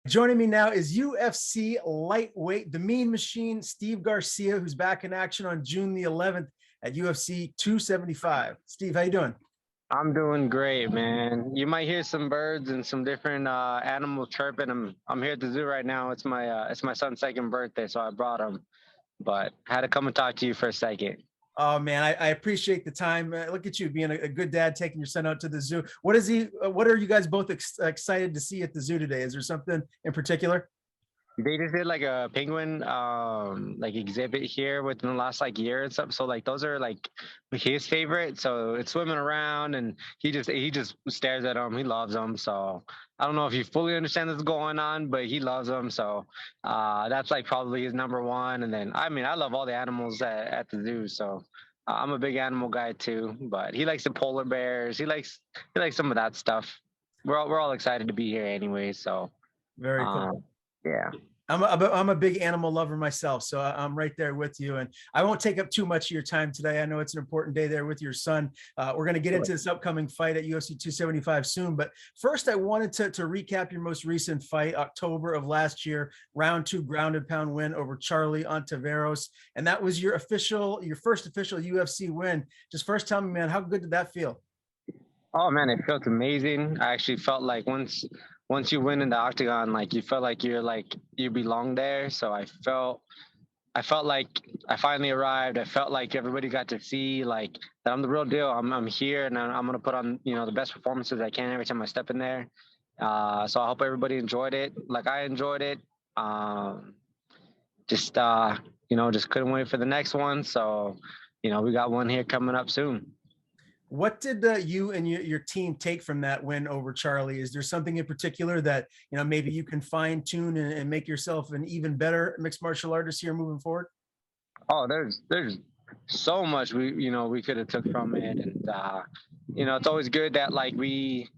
Joining me now is UFC lightweight, the Mean Machine, Steve Garcia, who's back in action on June the 11th at UFC 275. Steve, how you doing? I'm doing great, man. You might hear some birds and some different animals chirping. I'm here at the zoo right now. It's my son's second birthday, so I brought him. But had to come and talk to you for a second. Oh man, I appreciate the time. Look at you being a good dad, taking your son out to the zoo. What is he? What are you guys both excited to see at the zoo today? Is there something in particular? They just did like a penguin like exhibit here within the last like year and stuff. So like those are like his favorite. So it's swimming around and he just stares at them. He loves them. So I don't know if you fully understand what's going on, but he loves them. So that's like probably his number one. And then I mean I love all the animals at the zoo. So I'm a big animal guy too. But he likes the polar bears. He likes some of that stuff. We're all excited to be here anyway. So Very cool. um, yeah. I'm a big animal lover myself, so I'm right there with you. And I won't take up too much of your time today. I know it's an important day there with your son. We're going to get into this upcoming fight at UFC 275 soon. But first, I wanted to recap your most recent fight, October of last year, round two grounded pound win over Charlie Ontiveros. And that was your first official UFC win. Just first tell me, man, how good did that feel? Oh man, it felt amazing. I actually felt like once you win in the octagon, like you felt like you belong there. So I felt like I finally arrived. I felt like everybody got to see like that I'm the real deal. I'm here and I'm gonna put on the best performances I can every time I step in there. So I hope everybody enjoyed it, like I enjoyed it. Um, just just couldn't wait for the next one. So we got one here coming up soon. What did you and your team take from that win over Charlie? Is there something in particular that maybe you can fine tune and make yourself an even better mixed martial artist here moving forward? Oh, there's so much we could have took from it, and it's always good that like we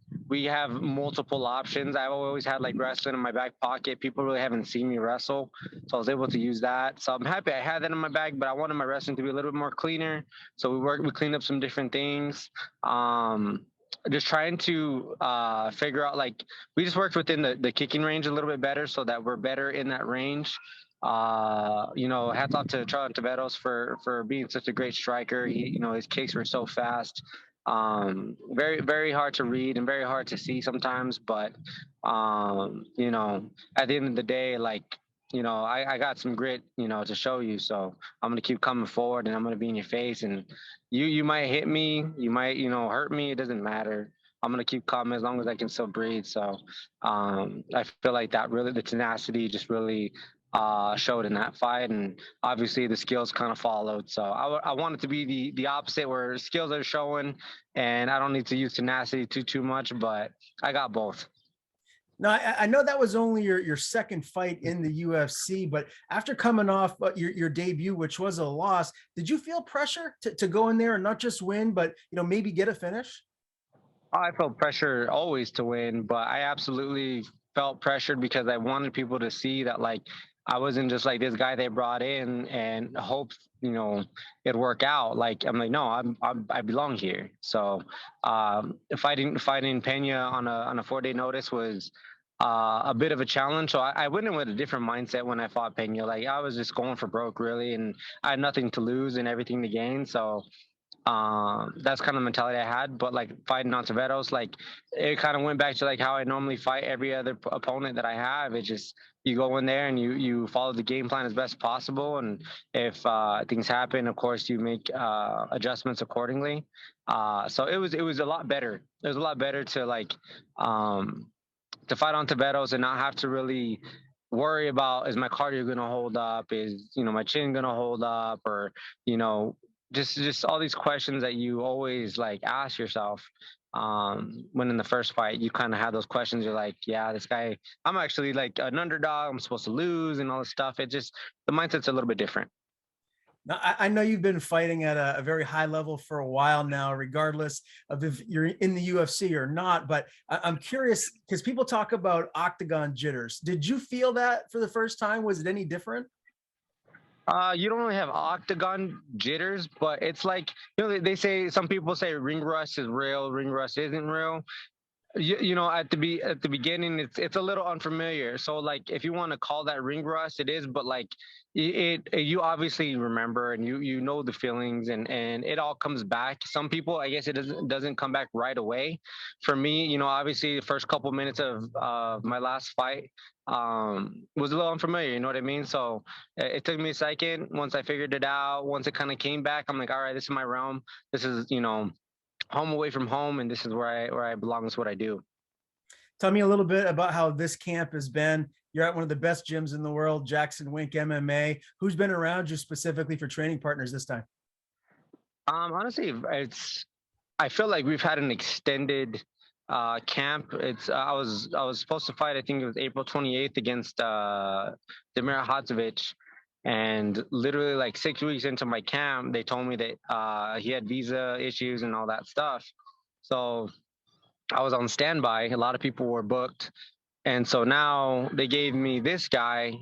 have multiple options. I've always had like wrestling in my back pocket. People really haven't seen me wrestle, so I was able to use that. So I'm happy I had that in my bag, but I wanted my wrestling to be a little bit more cleaner. So we cleaned up some different things. Just trying to figure out like we just worked within the kicking range a little bit better so that we're better in that range. Hats off to Charlie Taveros for being such a great striker. His kicks were so fast. Very very hard to read and very hard to see sometimes, but at the end of the day, like I got some grit, to show you. So I'm gonna keep coming forward, and I'm gonna be in your face. And you might hit me, you might hurt me. It doesn't matter. I'm gonna keep coming as long as I can still breathe. So I feel like that really the tenacity just really showed in that fight, and obviously the skills kind of followed. So I want it to be the opposite, where skills are showing, and I don't need to use tenacity too much, but I got both. Now, I know that was only your second fight in the UFC, but after coming off your debut, which was a loss, did you feel pressure to go in there and not just win, but maybe get a finish? I felt pressure always to win, but I absolutely felt pressured because I wanted people to see that like I wasn't just like this guy they brought in and hoped it'd work out. Like I'm like, no, I belong here. So fighting Pena on a 4 day notice was a bit of a challenge. So I went in with a different mindset when I fought Pena. Like I was just going for broke really, and I had nothing to lose and everything to gain. So that's kind of the mentality I had. But like fighting Ontiveros, like it kind of went back to like how I normally fight every other opponent that I have. It's just you go in there and you follow the game plan as best possible, and if things happen, of course you make adjustments accordingly. So it was a lot better. It was a lot better to fight Ontiveros and not have to really worry about, is my cardio going to hold up, is my chin going to hold up, or you know just all these questions that you always like ask yourself when in the first fight. You kind of have those questions. You're like, yeah, this guy, I'm actually like an underdog, I'm supposed to lose and all this stuff. It just, the mindset's a little bit different. Now, I know you've been fighting at a very high level for a while now, regardless of if you're in the UFC or not. But I'm curious because people talk about octagon jitters. Did you feel that for the first time? Was it any different? You don't really have octagon jitters, but it's like they say, some people say ring rust is real, ring rust isn't real. You know, at the beginning, it's a little unfamiliar. So like, if you want to call that ring rust, it is. But like, you obviously remember, and you know the feelings, and it all comes back. Some people, I guess, it doesn't come back right away. For me, you know, obviously the first couple minutes of my last fight was a little unfamiliar. You know what I mean? So it took me a second. Once I figured it out, once it kind of came back, I'm like, all right, this is my realm. This is, you know, home away from home, and this is where I belong. This is what I do. Tell me a little bit about how this camp has been. You're at one of the best gyms in the world, Jackson Wink MMA. Who's been around you specifically for training partners this time? Honestly, it's I feel like we've had an extended camp. It's I was supposed to fight. I think it was April 28th against Demir Hadzovic, and literally like 6 weeks into my camp, they told me that he had visa issues and all that stuff. So I was on standby. A lot of people were booked, and so now they gave me this guy,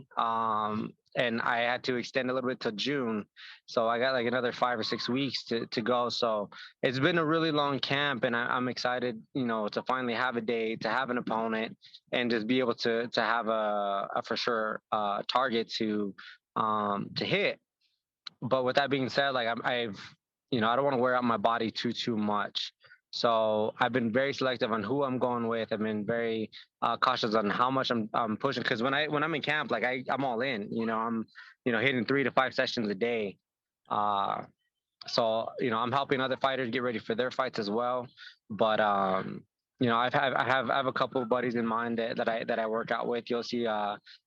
and I had to extend a little bit to June. So I got like another 5 or 6 weeks to go. So it's been a really long camp, and I'm excited, you know, to finally have a day, to have an opponent, and just be able to have a for sure target to hit. But with that being said, like I've, you know, I don't want to wear out my body too much. So I've been very selective on who I'm going with. I've been very cautious on how much I'm pushing, because when I'm in camp, like I'm all in. You know, I'm, you know, hitting 3 to 5 sessions a day. Uh, so you know, I'm helping other fighters get ready for their fights as well. But you know, I have a couple of buddies in mind that I work out with. You'll see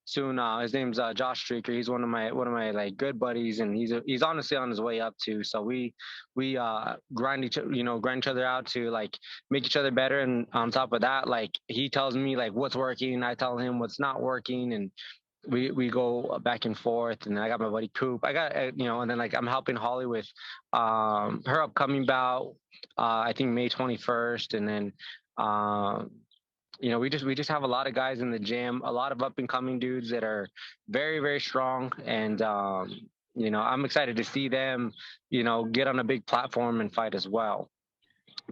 soon. His name's Josh Streaker. He's one of my like good buddies, and he's honestly on his way up too. So we grind each other out to like make each other better. And on top of that, like he tells me like what's working, I tell him what's not working, and we go back and forth. And then I got my buddy Coop. I got you know, and then like I'm helping Holly with her upcoming bout. I think May 21st, and then um, you know, we just have a lot of guys in the gym, a lot of up and coming dudes that are very strong, and you know, I'm excited to see them, you know, get on a big platform and fight as well.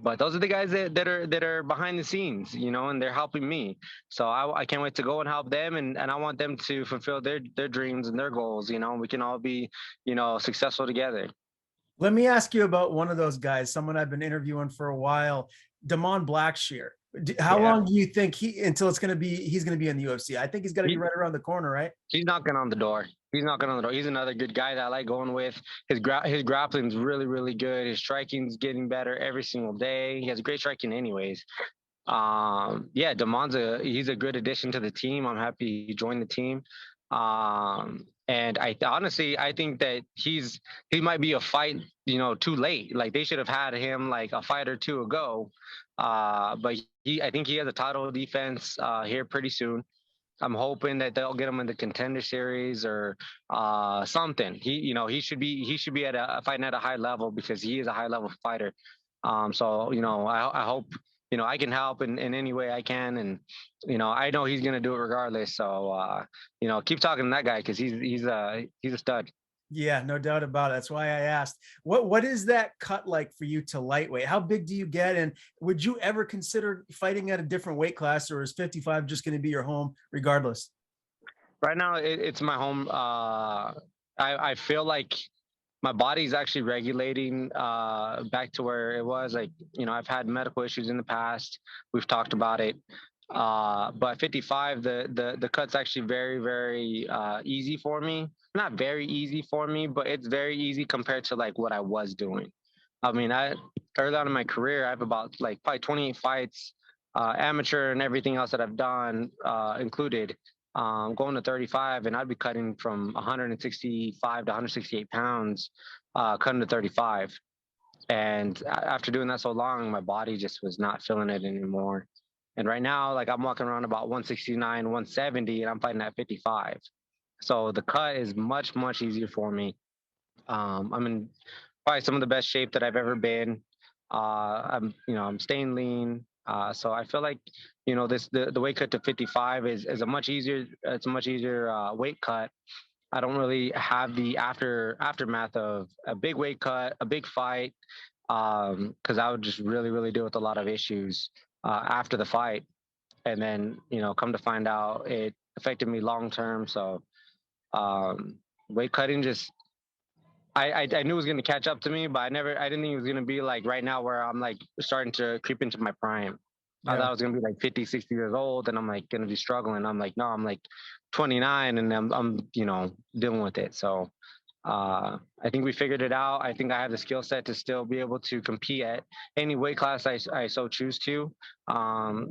But those are the guys that are behind the scenes, you know, and they're helping me. So I can't wait to go and help them, and I want them to fulfill their dreams and their goals. You know, we can all be, you know, successful together. Let me ask you about one of those guys, someone I've been interviewing for a while, Damon Blackshear. How Yeah, long do you think until he's going to be in the UFC? I think he's got to be he, right around the corner, right? he's knocking on the door. He's knocking on the door. He's another good guy that I like going with. His grappling's really good. His striking's getting better every single day. He has great striking, anyways. Yeah, Damon's he's a good addition to the team. I'm happy he joined the team. And I honestly, I think that he might be a fight, you know, too late. Like they should have had him like a fight or two ago. But I think he has a title defense here pretty soon. I'm hoping that they'll get him in the contender series or something. You know, he should be at a fighting at a high level, because he is a high level fighter. So you know, I hope, you know, I can help in any way I can, and you know, I know he's gonna do it regardless. So you know, keep talking to that guy, because he's a stud. Yeah, no doubt about it. That's why I asked. What is that cut like for you to lightweight? How big do you get? And would you ever consider fighting at a different weight class, or is 55 just going to be your home regardless? Right now, it's my home. I feel like my body's actually regulating back to where it was. Like, you know, I've had medical issues in the past. We've talked about it. But 55, the cut's actually very easy for me. Not very easy for me, but it's very easy compared to like what I was doing. I mean, I early on in my career, I have about like probably 28 fights, amateur and everything else that I've done included. Going to 35, and I'd be cutting from 165 to 168 pounds, cutting to 35. And after doing that so long, my body just was not feeling it anymore. And right now, like I'm walking around about 169, 170, and I'm fighting at 55. So the cut is much easier for me. I'm in probably some of the best shape that I've ever been. You know, I'm staying lean. So I feel like, you know, the weight cut to 55 is a much easier. It's a much easier weight cut. I don't really have the aftermath of a big weight cut, a big fight, because I would just really deal with a lot of issues. after the fight, and then come to find out it affected me long term. So um, weight cutting just I knew it was gonna catch up to me, but I didn't think it was gonna be like right now where I'm like starting to creep into my prime. I thought Yeah. I was gonna be like 50, 60 years old and I'm like gonna be struggling. I'm like, no, I'm like 29 and I'm dealing with it. So I think we figured it out. I think I have the skill set to still be able to compete at any weight class I so choose to.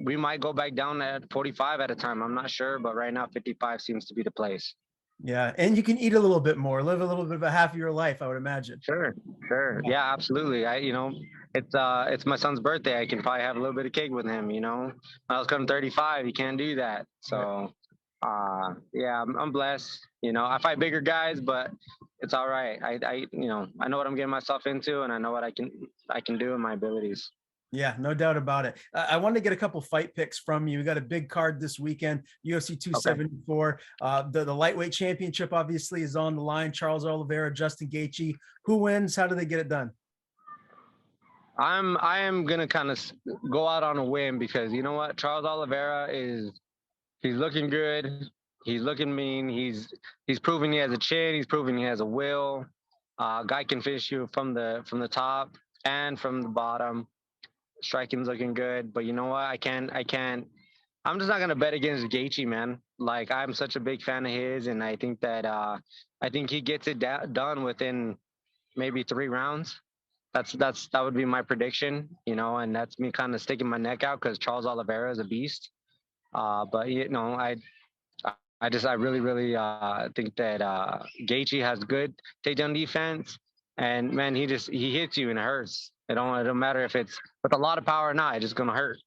We might go back down at 45 at a time. I'm not sure, but right now 55 seems to be the place. Yeah. And you can eat a little bit more, live a little bit of a half of your life, I would imagine. Sure, sure. Yeah. Yeah, absolutely. It's my son's birthday. I can probably have a little bit of cake with him, When I was coming 35, you can't do that. Right. So yeah, I'm blessed. I fight bigger guys, but it's all right. I know what I'm getting myself into and I know what I can do in my abilities. Yeah, no doubt about it. I wanted to get a couple fight picks from you. We got a big card this weekend, UFC Okay. 274. The lightweight championship obviously is on the line. Charles Oliveira, Justin Gaethje. Who wins? How do they get it done? I am gonna kind of go out on a whim because you know what, Charles Oliveira he's looking good. He's looking mean. He's proving he has a chin. He's proving he has a will. Guy can finish you from the top and from the bottom. Striking's looking good, but you know what? I can't. I'm just not gonna bet against Gaethje, man. Like I'm such a big fan of his, and I think he gets it done within maybe 3 rounds. That would be my prediction, and that's me kind of sticking my neck out because Charles Oliveira is a beast. But I really, really think that Gaethje has good takedown defense, and man, he hits you and it hurts. It don't matter if it's with a lot of power or not. It's just gonna hurt.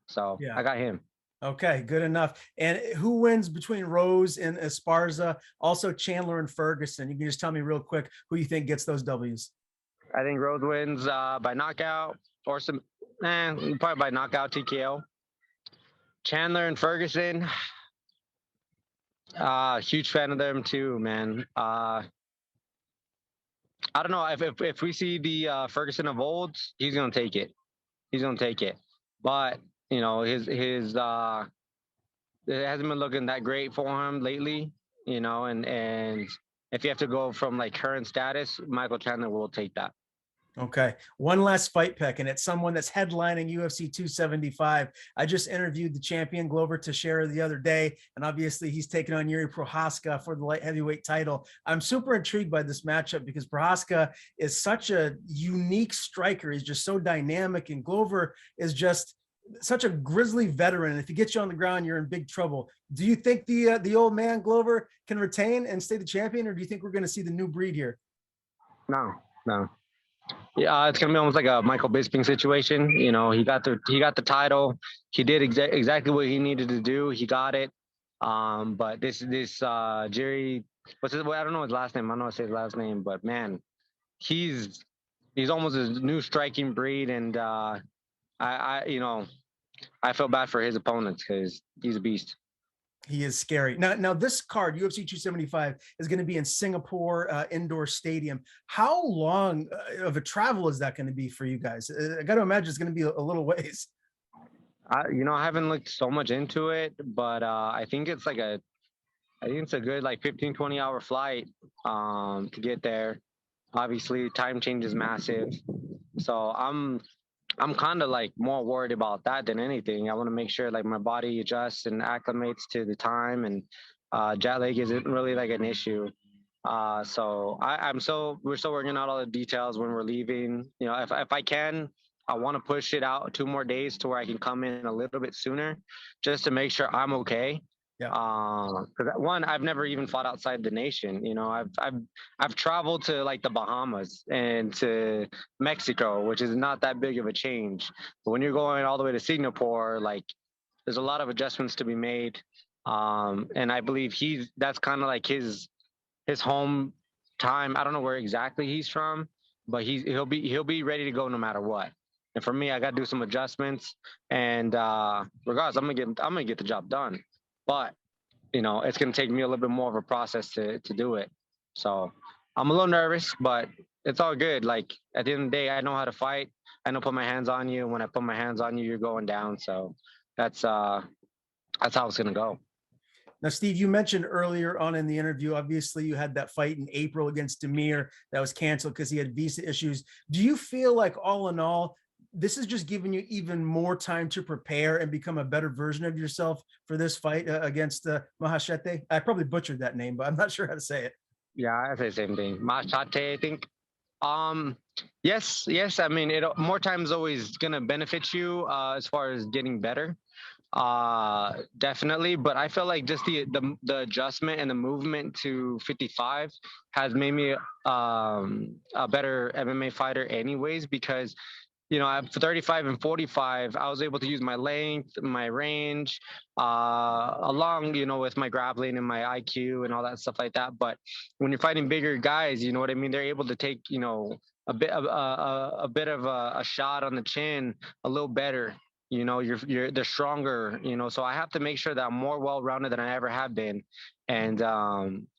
So Yeah. I got him. Okay, good enough. And who wins between Rose and Esparza? Also Chandler and Ferguson. You can just tell me real quick who you think gets those W's. I think Rose wins by knockout or probably by knockout TKO. Chandler and Ferguson, huge fan of them too, man. I don't know if we see the Ferguson of old, he's gonna take it. He's gonna take it. But his it hasn't been looking that great for him lately. And if you have to go from like current status, Michael Chandler will take that. Okay. One last fight pick, and it's someone that's headlining UFC 275. I just interviewed the champion Glover Teixeira the other day, and obviously he's taking on Yuri Prohaska for the light heavyweight title. I'm super intrigued by this matchup because Prohaska is such a unique striker. He's just so dynamic, and Glover is just such a grizzly veteran. If he gets you on the ground, you're in big trouble. Do you think the old man Glover can retain and stay the champion, or do you think we're going to see the new breed here? No, no. Yeah, it's gonna be almost like a Michael Bisping situation. He got the title. He did exactly what he needed to do. He got it. But this Jerry, I don't know his last name. I don't know how to say his last name, but man, he's he's almost a new striking breed, and I feel bad for his opponents because he's a beast. He is scary. Now this card, UFC 275, is going to be in Singapore indoor stadium. How long of a travel is that going to be for you guys? I got to imagine it's going to be a little ways. I haven't looked so much into it, but I think it's a good like 15, 20 hour flight to get there. Obviously, time change is massive. So I'm kind of like more worried about that than anything. I want to make sure like my body adjusts and acclimates to the time, and jet lag isn't really like an issue. So we're still working out all the details when we're leaving. If I can, I want to push it out 2 more days to where I can come in a little bit sooner, just to make sure I'm okay. Yeah. Because one, I've never even fought outside the nation. I've traveled to like the Bahamas and to Mexico, which is not that big of a change. But when you're going all the way to Singapore, like there's a lot of adjustments to be made. And I believe that's kind of like his home time. I don't know where exactly he's from, but he'll be ready to go no matter what. And for me, I got to do some adjustments. And regardless, I'm gonna get the job done. But it's gonna take me a little bit more of a process to do it. So I'm a little nervous, but it's all good. Like at the end of the day, I know how to fight. I know put my hands on you. And when I put my hands on you, you're going down. So that's how it's gonna go. Now, Steve, you mentioned earlier on in the interview, obviously you had that fight in April against Demir that was canceled because he had visa issues. Do you feel like all in all, this is just giving you even more time to prepare and become a better version of yourself for this fight against Maheshate? I probably butchered that name, but I'm not sure how to say it. Yeah, I say the same thing. Maheshate, I think. Um, yes. I mean, it more time is always gonna benefit you as far as getting better. Definitely, but I feel like just the adjustment and the movement to 55 has made me a better MMA fighter anyways, because at 35 and 45, I was able to use my length, my range, along, with my grappling and my IQ and all that stuff like that. But when you're fighting bigger guys, you know what I mean? They're able to take, a bit of a shot on the chin a little better. They're stronger. So I have to make sure that I'm more well-rounded than I ever have been. And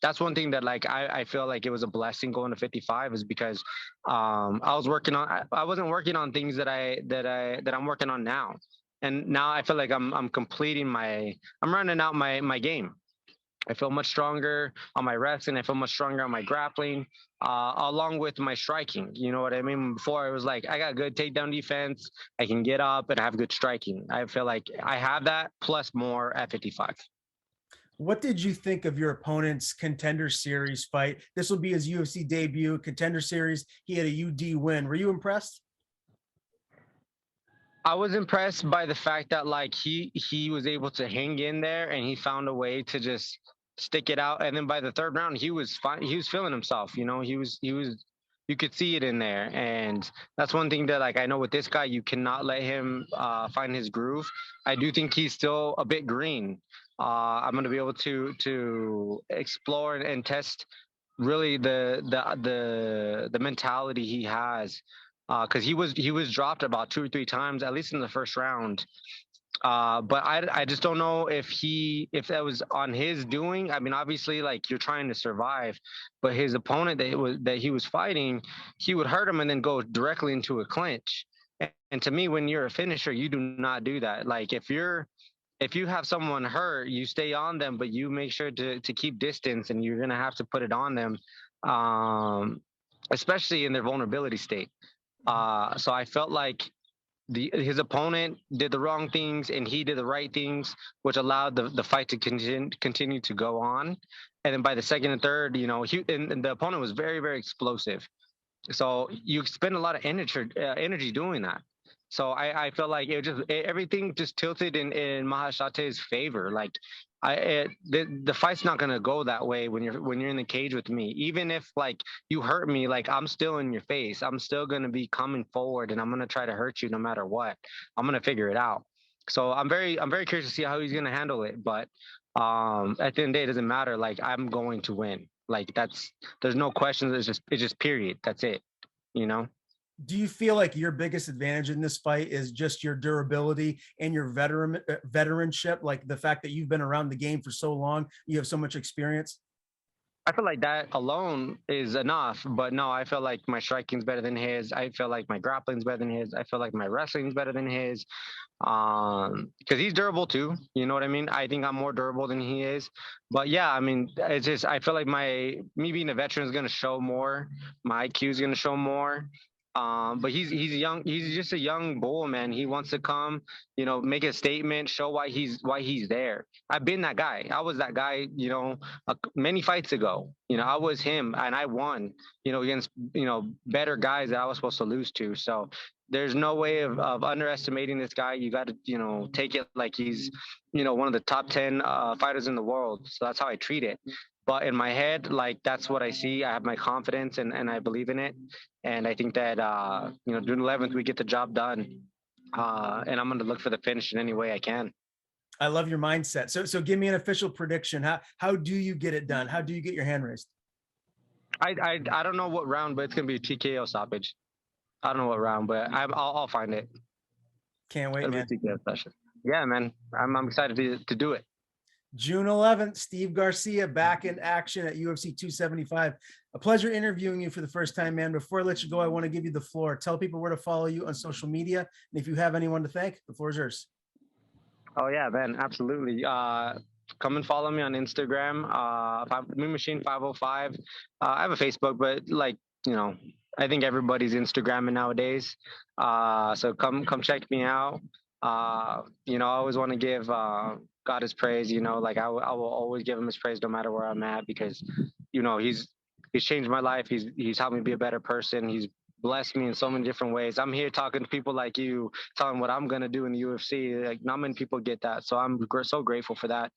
that's one thing that like I feel like it was a blessing going to 55, is because I wasn't working on things that I'm working on now. And now I feel like I'm completing I'm running out my game. I feel much stronger on my wrestling. I feel much stronger on my grappling, along with my striking. You know what I mean? Before it was like I got good takedown defense. I can get up and have good striking. I feel like I have that plus more at 55. What did you think of your opponent's Contender Series fight? This will be his UFC debut, Contender Series. He had a UD win. Were you impressed? I was impressed by the fact that like he was able to hang in there, and he found a way to just stick it out. And then by the third round, he was fine. He was feeling himself. He was. You could see it in there, and that's one thing that like I know with this guy, you cannot let him find his groove. I do think he's still a bit green. I'm going to be able to explore and test really the mentality he has, because he was dropped about 2 or 3 times, at least in the first round. But I just don't know if that was on his doing. I mean, obviously, like you're trying to survive, but his opponent that he was fighting, he would hurt him and then go directly into a clinch. And to me, when you're a finisher, you do not do that. Like if you have someone hurt, you stay on them, but you make sure to keep distance, and you're gonna have to put it on them, um, especially in their vulnerability state. So I felt like his opponent did the wrong things and he did the right things, which allowed the fight to continue to go on. And then by the second and third, and the opponent was very, very explosive. So you spend a lot of energy doing that. So I felt like everything just tilted in Maheshate's favor. Like the fight's not gonna go that way when you're in the cage with me. Even if like you hurt me, like I'm still in your face. I'm still gonna be coming forward, and I'm gonna try to hurt you no matter what. I'm gonna figure it out. So I'm very curious to see how he's gonna handle it. But at the end of the day, it doesn't matter. Like I'm going to win. Like there's no questions. It's just period. That's it. You know. Do you feel like your biggest advantage in this fight is just your durability and your veteranship, like the fact that you've been around the game for so long, you have so much experience? I feel like that alone is enough, but no, I feel like my striking's better than his. I feel like my grappling's better than his. I feel like my wrestling's better than his. Because he's durable too. You know what I mean? I think I'm more durable than he is. But yeah, I mean, it's just I feel like me being a veteran is gonna show more. My IQ is gonna show more. But he's young. He's just a young bull, man. He wants to come, make a statement, show why he's there. I've been that guy. I was that guy, many fights ago. I was him, and I won. Against better guys that I was supposed to lose to. So there's no way of underestimating this guy. You got to take it like he's one of the top 10 fighters in the world. So that's how I treat it. But in my head, like that's what I see. I have my confidence and I believe in it. And I think that June 11th we get the job done. And I'm going to look for the finish in any way I can. I love your mindset. So give me an official prediction. How do you get it done? How do you get your hand raised? I don't know what round, but it's going to be a TKO stoppage. I don't know what round, but I'll find it. Can't wait, It'll man. be a TKO session. Yeah, man. I'm excited to do it. June 11th, Steve Garcia back in action at UFC 275. A pleasure interviewing you for the first time, man. Before I let you go, I want to give you the floor. Tell people where to follow you on social media. And if you have anyone to thank, the floor is yours. Oh yeah, man, absolutely. Come and follow me on Instagram. Moon Machine 505. I have a Facebook, but like you know, I think everybody's Instagramming nowadays. So come check me out. I always want to give God his praise. Like I will always give him his praise no matter where I'm at because, he's changed my life. He's helped me be a better person. He's blessed me in so many different ways. I'm here talking to people like you, telling what I'm gonna do in the UFC. Like not many people get that, so I'm so grateful for that.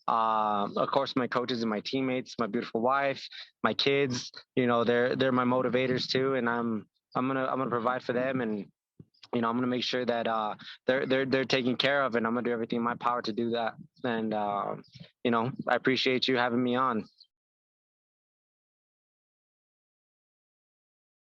Of course, my coaches and my teammates, my beautiful wife, my kids. They're my motivators too, and I'm gonna provide for them, and I'm gonna make sure that they're taken care of, and I'm gonna do everything in my power to do that. And I appreciate you having me on.